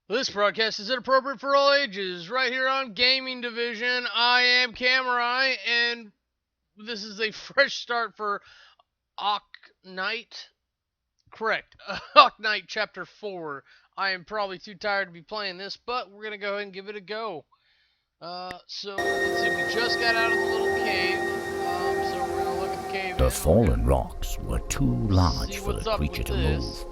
This broadcast is inappropriate for all ages. Right here on Gaming Division, I am Kamurai, and this is a fresh start for Oknytt. Correct. Oknytt Chapter 4. I am probably too tired to be playing this, but we're going to go ahead and give it a go. So, let's see, we just got out of the little cave. So we're going to look at the cave. The fallen rocks were too large for the creature to move.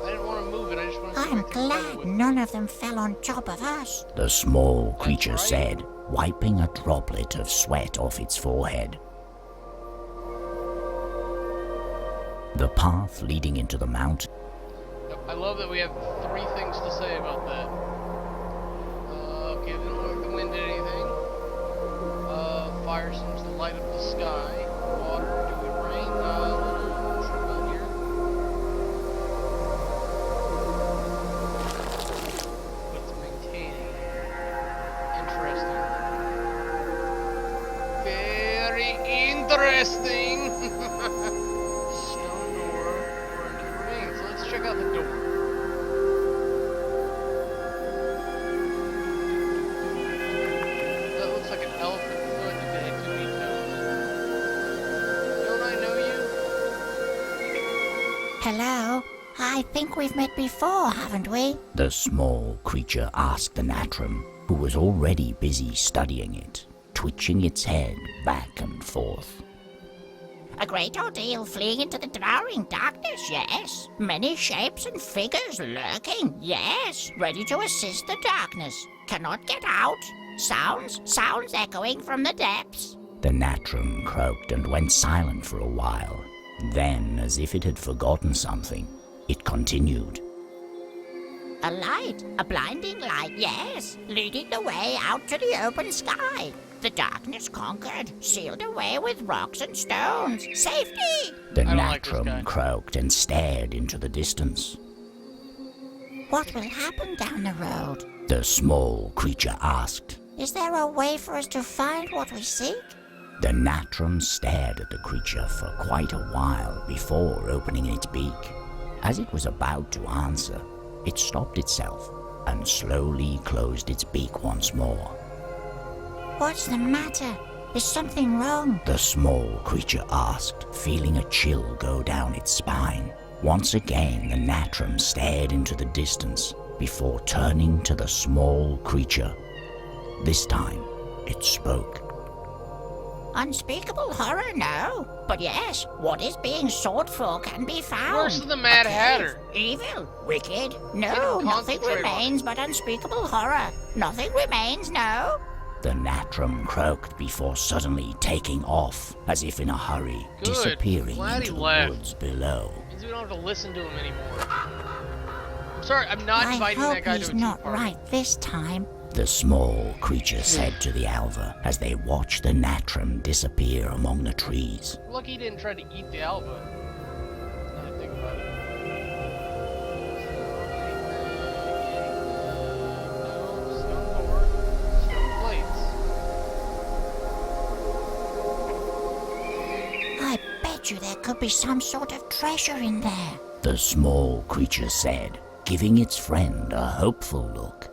I didn't want to move it, I just want to see I'm glad none of them fell on top of us. The small creature said, wiping a droplet of sweat off its forehead. The path leading into the mountain. I love that we have 3 things to say about that. Okay, they don't look like the wind did anything. Fire seems to light up the sky. Water, do it rain? Little trickle here. But it's maintaining. Interesting. Very interesting. Stone door for into the ravine. So let's check out the door. That looks like an elephant. I feel like you had 2 feet toes. Don't I know you? Hello? I think we've met before, haven't we? The small creature asked the Natrum, who was already busy studying it, twitching its head back and forth. A great ordeal fleeing into the devouring darkness, yes. Many shapes and figures lurking, yes. Ready to assist the darkness. Cannot get out. Sounds echoing from the depths. The Natrum croaked and went silent for a while. Then, as if it had forgotten something, it continued. A light, a blinding light, yes. Leading the way out to the open sky. The darkness conquered, sealed away with rocks and stones. Safety! The I don't like this guy. Natrum croaked and stared into the distance. What will happen down the road? The small creature asked. Is there a way for us to find what we seek? The Natrum stared at the creature for quite a while before opening its beak. As it was about to answer, it stopped itself and slowly closed its beak once more. What's the matter? Is something wrong? The small creature asked, feeling a chill go down its spine. Once again, the Natrum stared into the distance before turning to the small creature. This time, it spoke. Unspeakable horror, no. But yes, what is being sought for can be found. Worse than the Mad A cave, Hatter. Evil, wicked. No, Can't nothing concentrate on remains but unspeakable horror. Nothing remains, no. The Natrum croaked before suddenly taking off, as if in a hurry, Good. disappearing Glad he into the left. woods below. Means we don't have to listen to him anymore. I'm sorry, I'm not I inviting hope that guy he's to a tea not party. right this time. The small creature said to the Alva as they watched the Natrum disappear among the trees. Lucky he didn't try to eat the Alva. Now I think about it. No, stone door, stone plates. I bet you there could be some sort of treasure in there. The small creature said, giving its friend a hopeful look.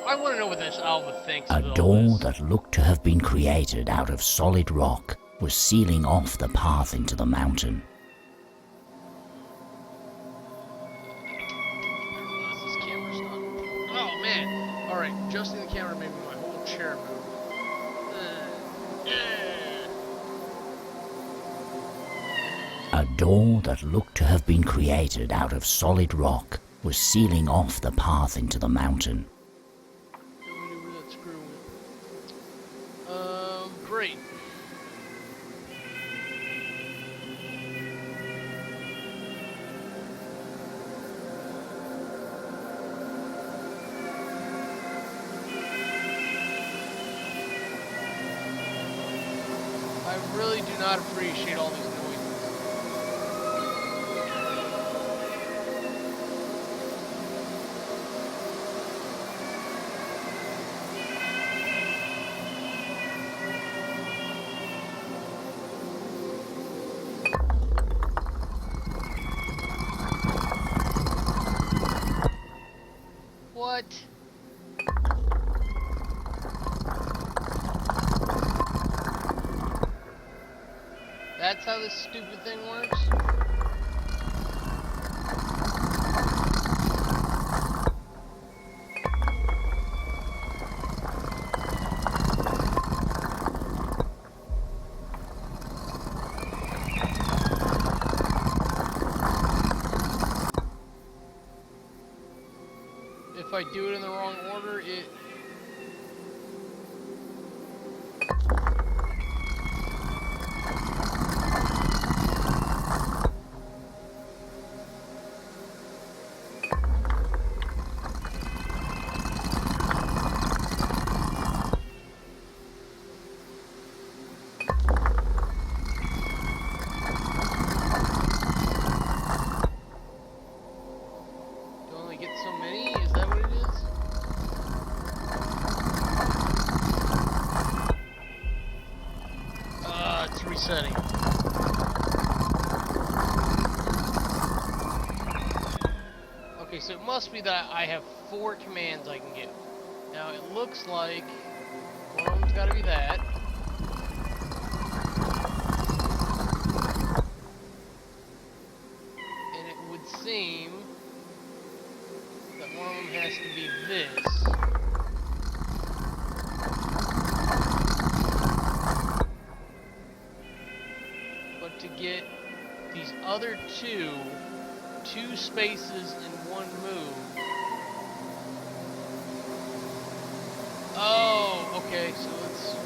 I want to know what this Alva thinks A of all door this. that looked to have been created out of solid rock was sealing off the path into the mountain. What's this camera stuff? Oh man! Alright, adjusting the camera made my whole chair move. A door that looked to have been created out of solid rock was sealing off the path into the mountain. Where that screw went. Great. I really do not appreciate all these noises. What? That's how this stupid thing works? If I do it in the wrong order, it... Do I only get so many? Is that what it is? It's resetting. Okay, so it must be that I have 4 commands I can give. Now, it looks like one of them's got to be that. And it would seem that one of them has to be this. But to get these other two spaces in one move. Oh, okay, so let's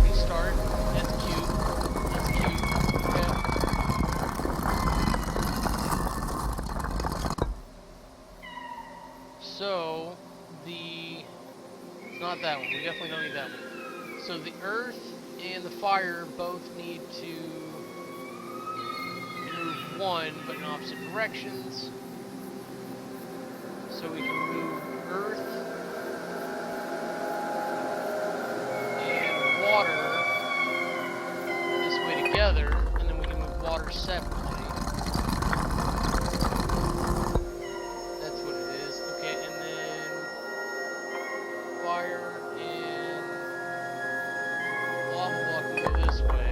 restart. That's cute. That's cute. Okay. So, it's not that one. We definitely don't need that one. So the earth and the fire both need to move one, but in opposite directions. So we can move earth and water this way together, and then we can move water separately. That's what it is. Okay, and then fire and lava block can go this way.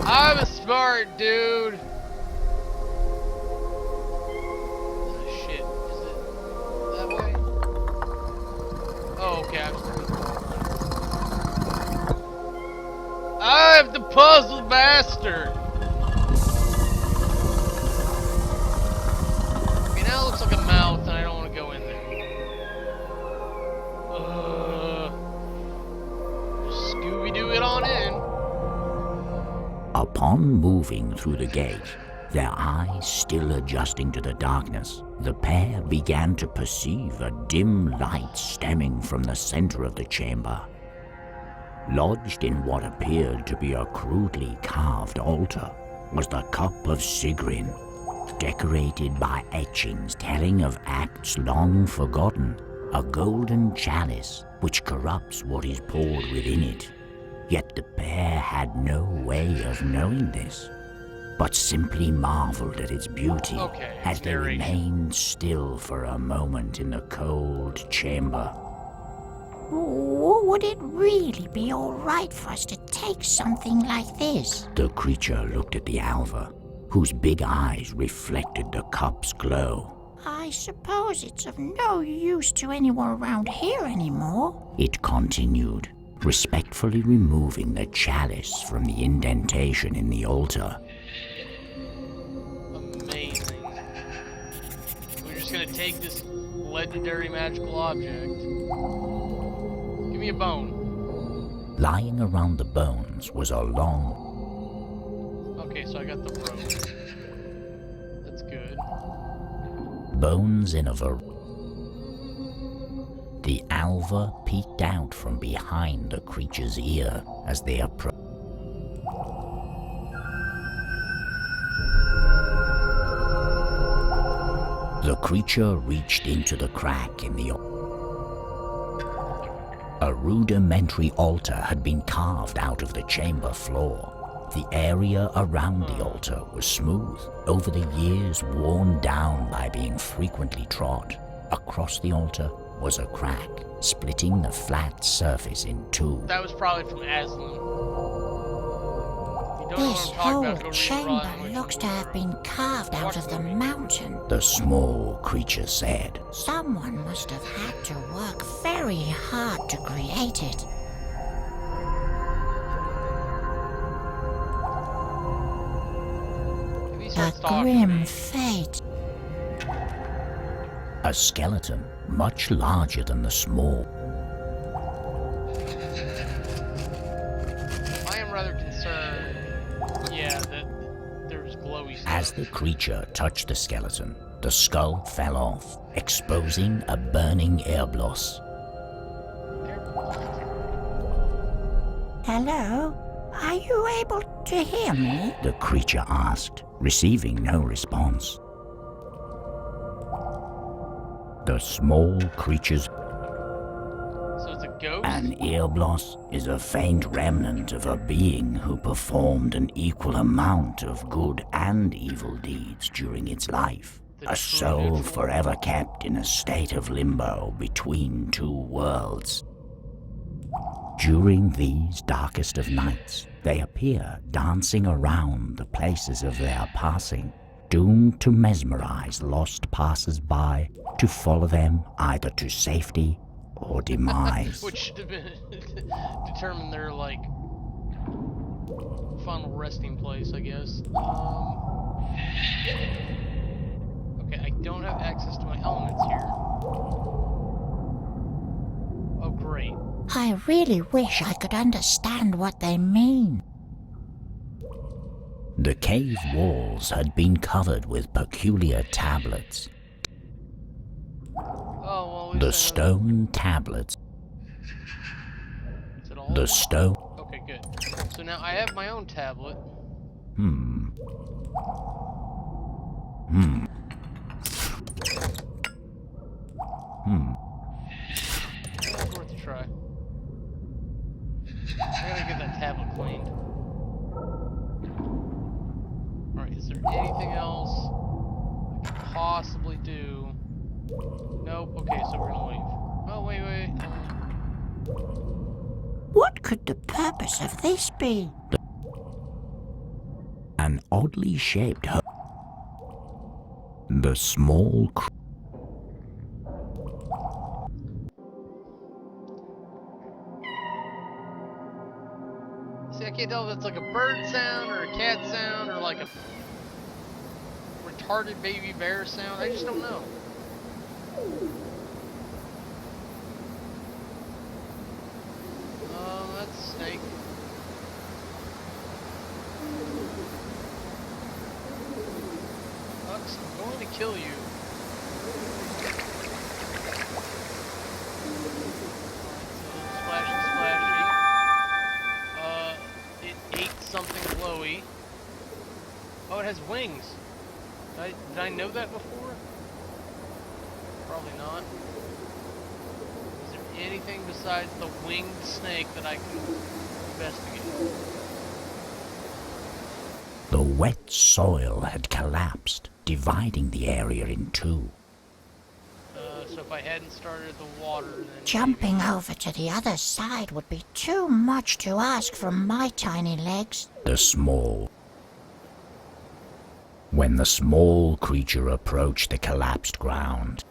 I'm a smart dude. Oh, shit. Is it that way? Oh, okay. I'm the puzzle master. Okay, now it looks like a mouth, and I don't want to go in there. Just Scooby-Doo it on in. Upon moving through the gate, their eyes still adjusting to the darkness, the pair began to perceive a dim light stemming from the center of the chamber. Lodged in what appeared to be a crudely carved altar was the cup of Sigrin, decorated by etchings telling of acts long forgotten, a golden chalice which corrupts what is poured within it. Yet the pair had no way of knowing this, but simply marveled at its beauty as they remained still for a moment in the cold chamber. Would it really be all right for us to take something like this? The creature looked at the Alva, whose big eyes reflected the cup's glow. I suppose it's of no use to anyone around here anymore. It continued, respectfully removing the chalice from the indentation in the altar. Amazing. We're just gonna take this legendary magical object. Give me a bone. Lying around the bones was a long... Okay, so I got the rope. That's good. Bones in a The Alva peeked out from behind the creature's ear as they approached. The creature reached into the crack in the... A A rudimentary altar had been carved out of the chamber floor. The area around the altar was smooth, over the years worn down by being frequently trod. Across the altar was a crack, splitting the flat surface in two. That was probably from Aslan. This whole chamber looks to have been carved out of the mountain. The small creature said. Someone must have had to work very hard to create it. A grim fate. A skeleton, much larger than the small. I am rather concerned, that there's glowy stuff. As the creature touched the skeleton, the skull fell off, exposing a burning airbloss. Hello? Are you able to hear me? The creature asked, receiving no response. The small creature's So it's a ghost? An airbloss is a faint remnant of a being who performed an equal amount of good and evil deeds during its life. A soul forever kept in a state of limbo between two worlds. During these darkest of nights, they appear dancing around the places of their passing, doomed to mesmerize lost passers-by, to follow them either to safety or demise. Which should have been determine their, final resting place, I guess. Okay, I don't have access to my elements here. Oh, great. I really wish I could understand what they mean. The cave walls had been covered with peculiar tablets. Oh, well, The stone tablets. Is it all? The stone. Okay, good. So now I have my own tablet. It's worth a try. I gotta get that tablet cleaned. Alright, is there anything else I could possibly do? Nope. Okay, so we're gonna leave. Oh, wait. What could the purpose of this be? An oddly shaped The small See, I can't tell if it's like a bird sound or a cat sound or like a retarded baby bear sound. I just don't know. That's a snake. Bucks, I'm going to kill you. Splashy. It ate something glowy. Oh, it has wings. Did I know that before? Probably not. Is there anything besides the winged snake that I can investigate? The wet soil had collapsed, dividing the area in two. So if I hadn't started the water, then Jumping over to the other side would be too much to ask from my tiny legs. When the small creature approached the collapsed ground,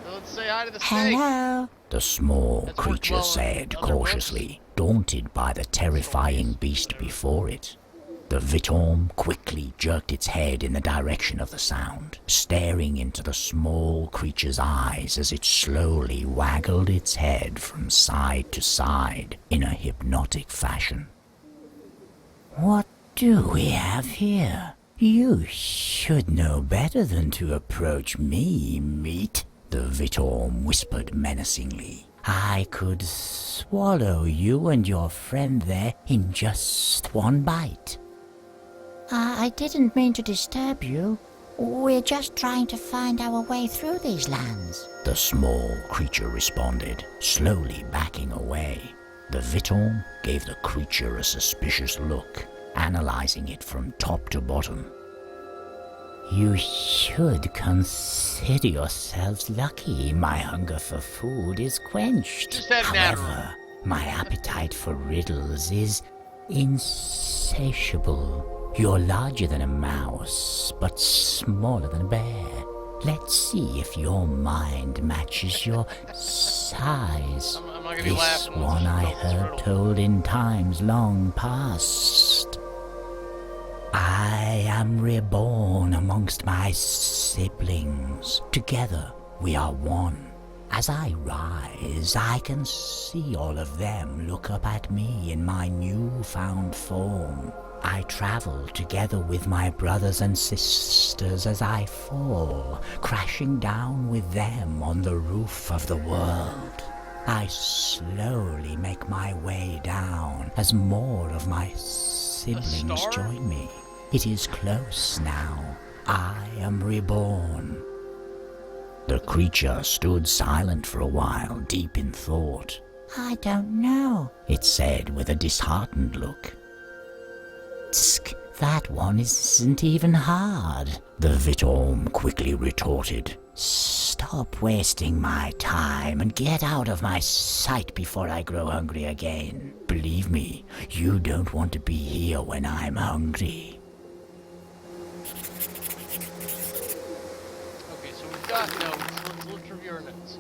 let's say hi to the snake. Hello? the small That's worked creature well in said other cautiously, daunted by the terrifying beast before it. The Vitorm quickly jerked its head in the direction of the sound, staring into the small creature's eyes as it slowly waggled its head from side to side in a hypnotic fashion. "What do we have here? You should know better than to approach me, meat," the Vitorm whispered menacingly. "I could swallow you and your friend there in just one bite." I didn't mean to disturb you. We're just trying to find our way through these lands. The small creature responded, slowly backing away. The Vitorm gave the creature a suspicious look, analyzing it from top to bottom. You should consider yourselves lucky my hunger for food is quenched. Just had an Adderall. However, my appetite for riddles is insatiable. You're larger than a mouse, but smaller than a bear. Let's see if your mind matches your size. I'm not gonna be This laughing once one you I tell this heard riddle. told in times long past. I am reborn amongst my siblings. Together we are one. As I rise, I can see all of them look up at me in my newfound form. I travel together with my brothers and sisters as I fall, crashing down with them on the roof of the world. I slowly make my way down as more of my siblings star? join me. It is close now. I am reborn. The creature stood silent for a while, deep in thought. I don't know. It said with a disheartened look. Tsk, that one isn't even hard, the Vitorm quickly retorted. Stop wasting my time and get out of my sight before I grow hungry again. Believe me, you don't want to be here when I'm hungry. Okay, so we've got notes. Let's review our notes.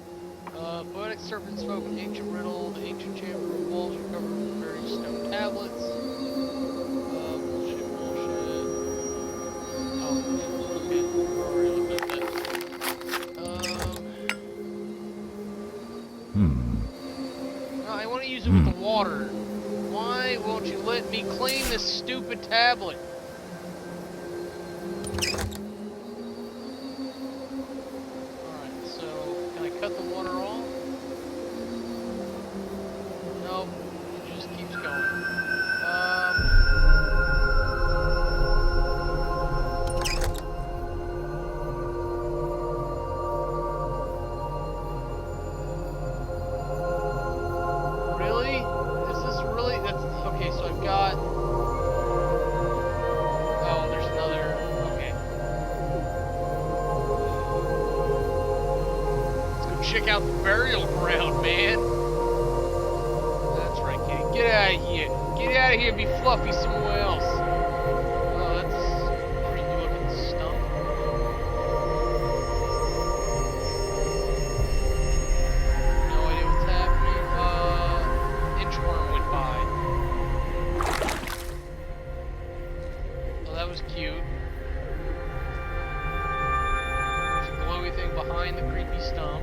Poetic serpent spoke an ancient riddle. The ancient chamber of walls were covered with various stone tablets. Bullshit. Oh, okay. We're already looking at that. No, I want to use it with the water. Why won't you let me clean this stupid tablet? Cut the water off? Nope, it just keeps going. Really? Is this really? That's okay. So I've got. Oh, there's another. Okay. Check out the burial ground, man. That's right, kitty. Get out of here. Get out of here and be fluffy somewhere else. Oh, that's a creepy looking stump. No idea what's happening. Inchworm went by. Oh, that was cute. There's a glowy thing behind the creepy stump.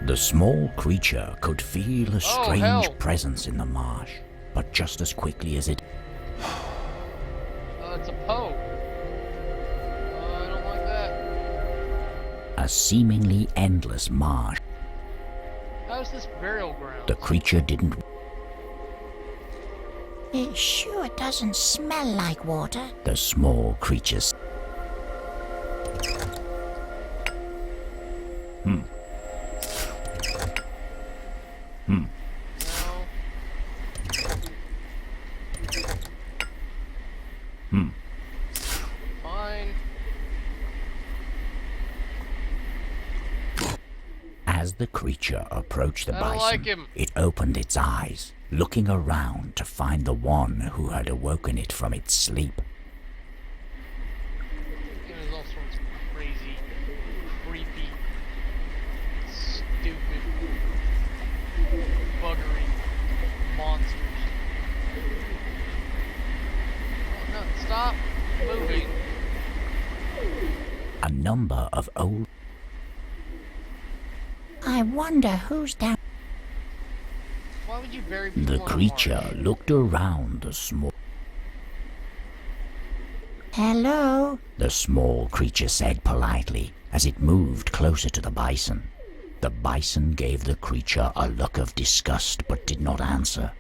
The small creature could feel a strange hell. presence in the marsh, but just as quickly as it... It's a Poe. I don't like that. A seemingly endless marsh. How's this burial ground? The creature didn't... It sure doesn't smell like water. The small creature... No. Fine. As the creature approached the I don't bison, like him. it opened its eyes, looking around to find the one who had awoken it from its sleep. There's all sorts of crazy, creepy, stupid, buggery monsters. Oh, no, stop moving. A number of old... I wonder who's down. Why would you bury people The in a creature marsh? looked around the small... Hello? The small creature said politely as it moved closer to the bison. The bison gave the creature a look of disgust but did not answer.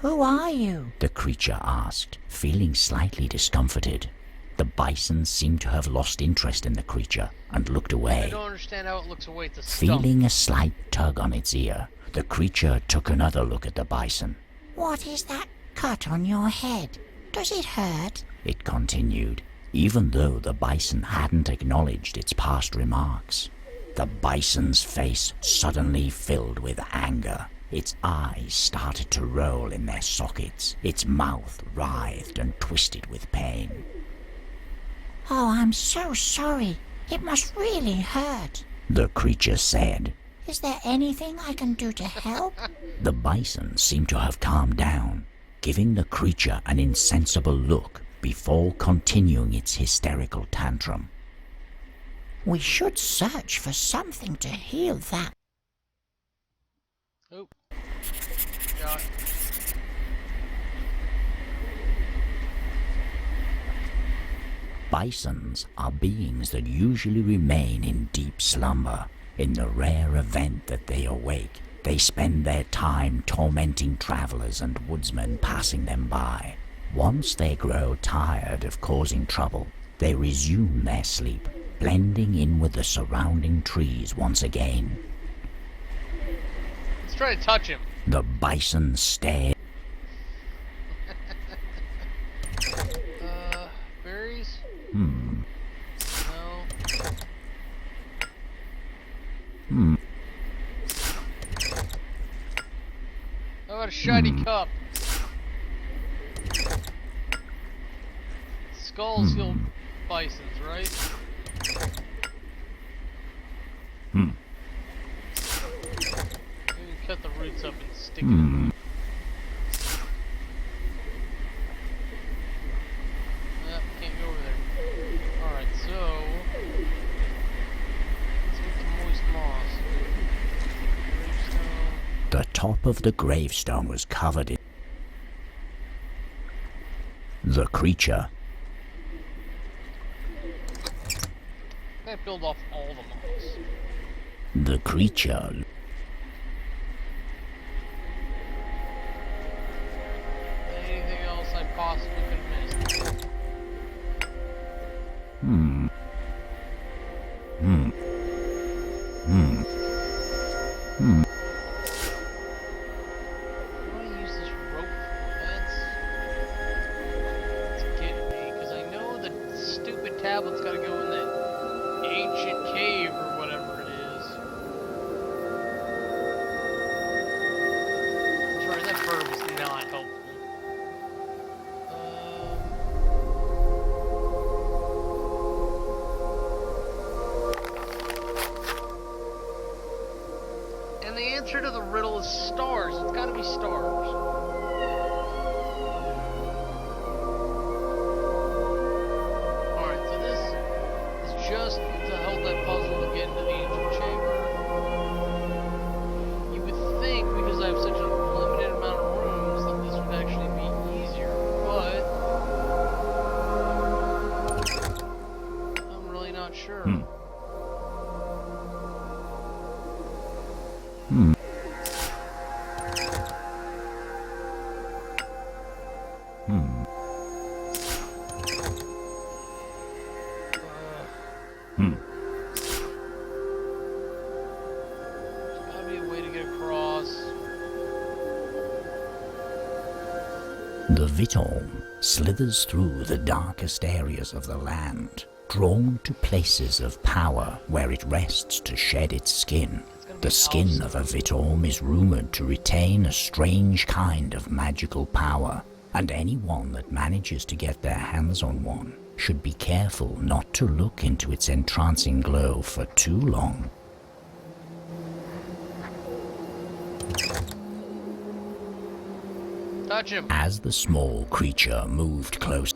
Who are you? The creature asked, feeling slightly discomforted. The bison seemed to have lost interest in the creature and looked I away. don't understand how it looks away at the stump. Feeling a slight tug on its ear, the creature took another look at the bison. What is that cut on your head? Does it hurt? It continued, even though the bison hadn't acknowledged its past remarks. The bison's face suddenly filled with anger. Its eyes started to roll in their sockets. Its mouth writhed and twisted with pain. Oh, I'm so sorry. It must really hurt. The creature said. Is there anything I can do to help? The bison seemed to have calmed down, giving the creature an insensible look before continuing its hysterical tantrum. We should search for something to heal that. Oh. Got it. Bisons are beings that usually remain in deep slumber. In the rare event that they awake, they spend their time tormenting travelers and woodsmen passing them by. Once they grow tired of causing trouble, they resume their sleep, blending in with the surrounding trees once again. Let's try to touch him. The bison stared. Berries? Hmm. No. How about a shiny cup? Skulls heal bisons, right? Maybe cut the roots up and stick it. Can't go over there. Alright, so let's get some moist moss. Gravestone. The top of the gravestone was covered in. The creature. Can't build off all the moss. The creature. Anything else I possibly could have missed? What do I use this rope for? That's getting me, because I know the stupid tablet's got to go in that ancient cave or whatever it is. Sorry, that bird was not helpful. And the answer to the riddle is stars. It's got to be stars. Alright, so this is just to help that puzzle to get into the ancient chamber. You would think, because I have such a limited amount of rooms, that this would actually be easier, but I'm really not sure. There's gotta be a way to get across. The Vitorm slithers through the darkest areas of the land, drawn to places of power where it rests to shed its skin. The skin of a Vitorm is rumored to retain a strange kind of magical power, and anyone that manages to get their hands on one should be careful not to look into its entrancing glow for too long. Touch him. As the small creature moved closer.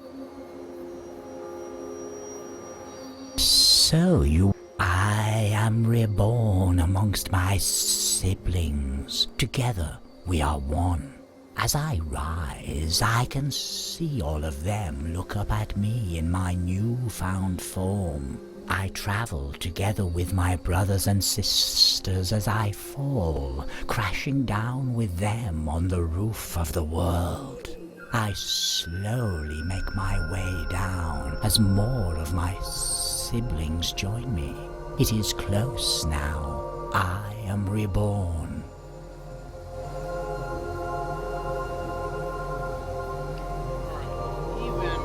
So I am reborn amongst my siblings. Together we are one. As I rise, I can see all of them look up at me in my newfound form. I travel together with my brothers and sisters as I fall, crashing down with them on the roof of the world. I slowly make my way down as more of my siblings join me. It is close now. I am reborn. Even.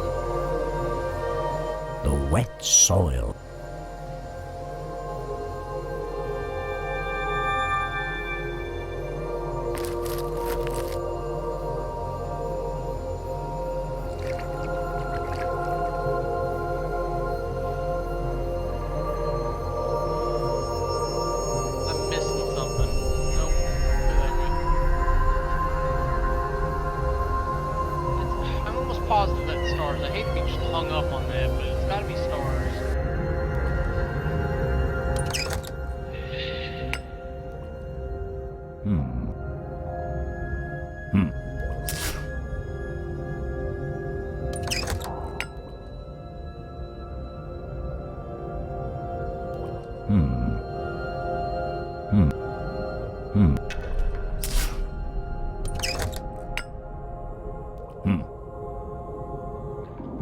The wet soil. I'm missing something. Nope. Go that way. I'm almost positive that's stars. I hate to be just hung up on that, but it's gotta be stars. Hmm. Hmm. Hmm. Hmm. Hmm. Hmm.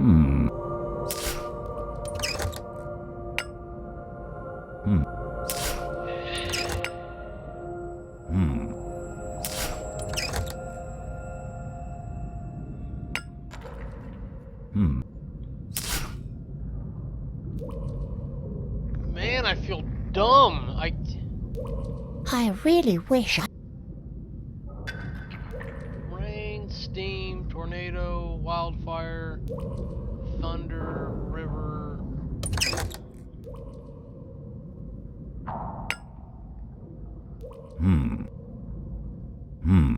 Hmm. Hmm. Hmm. Hmm. Man, I feel dumb. I really wish I... Rain, steam, tornado, wildfire, thunder, river. Hmm. Hmm.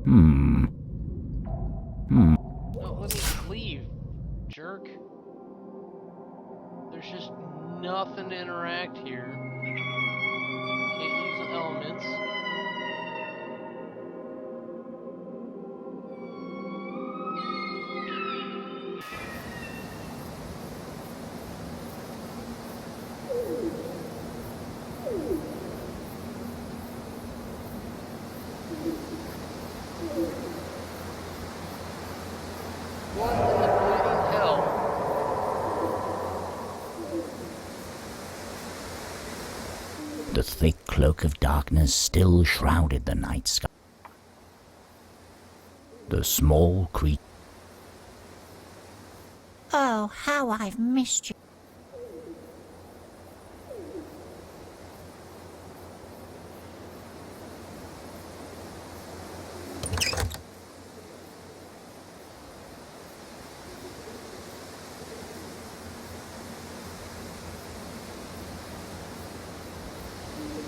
Hmm. Hmm. No, let me leave, jerk. There's just nothing to interact here. Can't use the elements. What in the bleeding hell? The thick cloak of darkness still shrouded the night sky. The small creature. Oh, how I've missed you.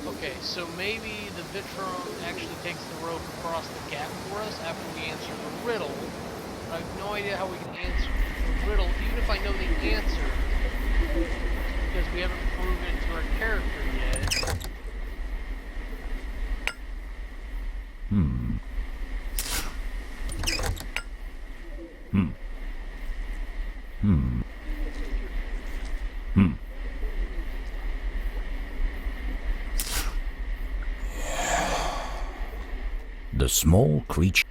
Okay, so maybe the Vitron actually takes the rope across the gap for us after we answer the riddle. But I have no idea how we can answer the riddle, even if I know the answer, because we haven't proven it to our character yet. Hmm. Hmm. Hmm. Hmm. The small creature.